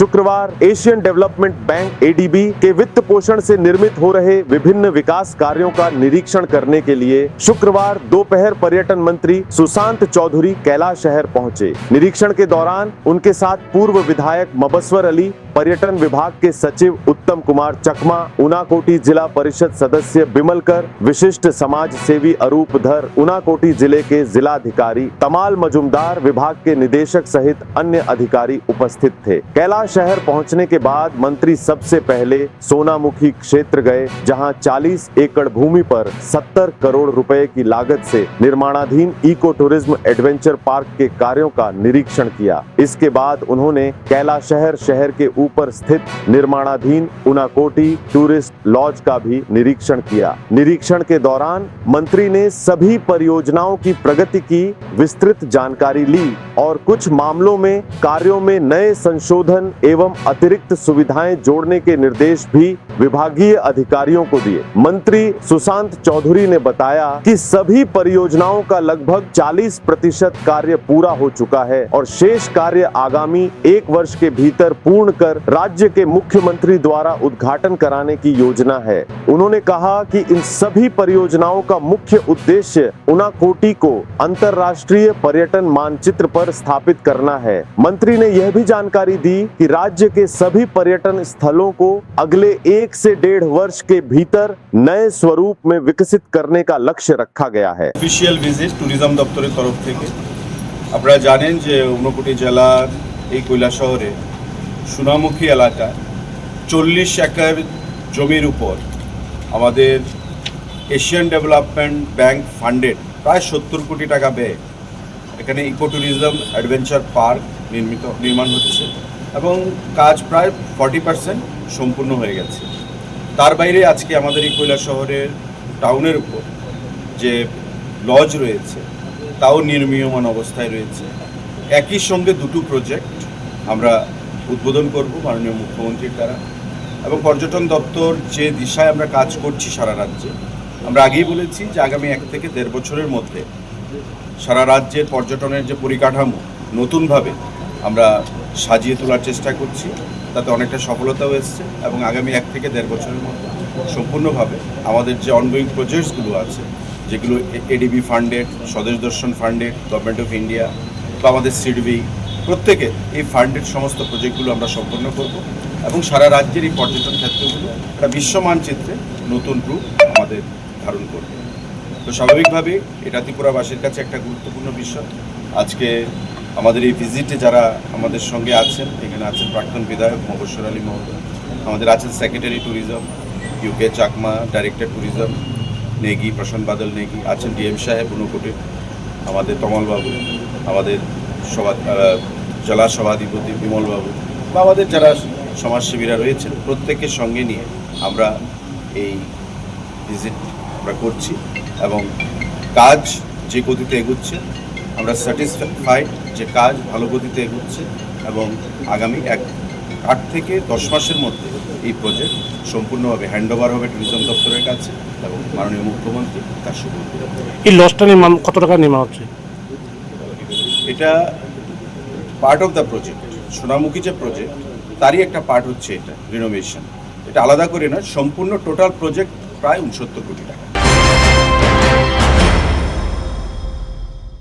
शुक्रवार Asian development bank ADB के वित्त पोषण से निर्मित हो रहे विभिन्न विकास कार्यों का निरीक्षण करने के लिए शुक्रवार दोपहर पर्यटन मंत्री सुशांत चौधरी कैलाश शहर पहुंचे। निरीक्षण के दौरान उनके साथ पूर्व विधायक मबस्वर अली, पर्यटन विभाग के सचिव उत्तम कुमार चकमा, ऊनाकोटी जिला परिषद सदस्य बिमलकर, विशिष्ट समाज सेवी अरूप धर, ऊनाकोटी जिले के जिलाधिकारी तमाल मजुमदार, विभाग के निदेशक सहित अन्य अधिकारी उपस्थित थे। कैलाश शहर पहुंचने के बाद मंत्री सबसे पहले सोनामुखी क्षेत्र गए, जहां 40 एकड़ भूमि पर 70 करोड़ रुपए की लागत से निर्माणाधीन इको टूरिज्म एडवेंचर पार्क के कार्यों का निरीक्षण किया। इसके बाद उन्होंने कैलाश शहर के ऊपर स्थित निर्माणाधीन ऊनाकोटी टूरिस्ट लॉज का भी निरीक्षण किया। निरीक्षण के दौरान मंत्री ने सभी परियोजनाओं की प्रगति की विस्तृत जानकारी ली और कुछ मामलों में कार्यों में नए संशोधन एवं अतिरिक्त सुविधाएं जोड़ने के निर्देश भी विभागीय अधिकारियों को दिए। मंत्री सुशांत चौधरी ने बताया कि सभी परियोजनाओं का लगभग 40% कार्य पूरा हो चुका है और शेष कार्य आगामी 1 वर्ष के भीतर पूर्ण कर राज्य के मुख्यमंत्री द्वारा उद्घाटन कराने की योजना है। उन्होंने कहा कि इन सभी परियोजनाओं का मुख्य उद्देश्य ऊनाकोटी को अंतर्राष्ट्रीय पर्यटन मानचित्र पर स्थापित करना है। मंत्री ने यह भी जानकारी दी कि राज्य के सभी पर्यटन स्थलों को अगले 1 से 1.5 वर्ष के भीतर नए स्वरूप में विकसित करने का लक्ष्य रखा गया है। অফিশিয়াল ভিজিট ট্যুরিজম দপ্তরের তরফ থেকে আপনারা জানেন যে ঊনকোটি জেলার এই কৈলাসহরে সোনামুখী এলাকায় 40 একর জমির উপর আমাদের এশিয়ান ডেভেলপমেন্ট ব্যাংক ফান্ডেড প্রায় 70 কোটি টাকা ব্যয় এখানে ইকো ট্যুরিজম অ্যাডভেঞ্চার পার্ক নির্মাণ হচ্ছে এবং কাজ প্রায় 40% সম্পূর্ণ হয়ে গেছে। তার বাইরে আজকে আমাদের এই কৈলাসহরের টাউনের উপর যে লজ রয়েছে তাও নির্মীয়মান অবস্থায় রয়েছে। একই সঙ্গে দুটো প্রজেক্ট আমরা উদ্বোধন করব মাননীয় মুখ্যমন্ত্রীর দ্বারা এবং পর্যটন দপ্তর যে দিশায় আমরা কাজ করছি সারা রাজ্যে, আমরা আগেই বলেছি যে আগামী 1 থেকে 1.5 বছরের মধ্যে সারা রাজ্যের পর্যটনের যে পরিকাঠামো নতুনভাবে আমরা সাজিয়ে তোলার চেষ্টা করছি, তাতে অনেকটা সফলতাও এসছে এবং আগামী 1 থেকে 1.5 বছরের মধ্যে সম্পূর্ণভাবে আমাদের যে অনগোয়িং প্রজেক্টসগুলো আছে যেগুলো এডিবি ফান্ডেড, স্বদেশ দর্শন ফান্ডেড, গভর্নমেন্ট অফ ইন্ডিয়া বা আমাদের সিডবি প্রত্যেকে এই ফান্ডেড সমস্ত প্রজেক্টগুলো আমরা সম্পন্ন করব এবং সারা রাজ্যের এই পর্যটন ক্ষেত্রগুলো একটা বিশ্ব মানচিত্রে নতুন রূপ আমাদের ধারণ করবে। তো স্বাভাবিকভাবে এটা ত্রিপুরাবাসীর কাছে একটা গুরুত্বপূর্ণ বিষয়। আজকে আমাদের এই ভিজিটে যারা আমাদের সঙ্গে আছেন, এখানে আছেন প্রাক্তন বিধায়ক মবস্বর আলী মহোদয়, আমাদের আছেন secretary tourism U K Chakma, director tourism Negi Prashant Badal Negi, আছেন ডিএম সাহেব ঊনকোটির, আমাদের তমালবাবু, আমাদের জেলা সভাধিপতি বিমলবাবু বা আমাদের যারা সমাজসেবীরা রয়েছেন প্রত্যেকের সঙ্গে নিয়ে আমরা এই ভিজিট আমরা করছি এবং কাজ যে গতিতে এগুচ্ছে আমরা স্যাটিসফাইড যে কাজ ভালো গতিতে এগুচ্ছে এবং আগামী 8 থেকে 10 মাসের মধ্যে এই প্রজেক্ট সম্পূর্ণভাবে হ্যান্ডওভার হবে ট্যুরিজম দপ্তরের কাছে এবং মাননীয় মুখ্যমন্ত্রী তার শুভ। এই লজটা নির্মাণ কত টাকা নির্মাণ হচ্ছে? এটা part of the project, Sonamukhi যে প্রজেক্ট তারই একটা পার্ট হচ্ছে এটা রিনোভেশন। এটা আলাদা করে না, সম্পূর্ণ টোটাল প্রজেক্ট প্রায় 69 কোটি টাকা।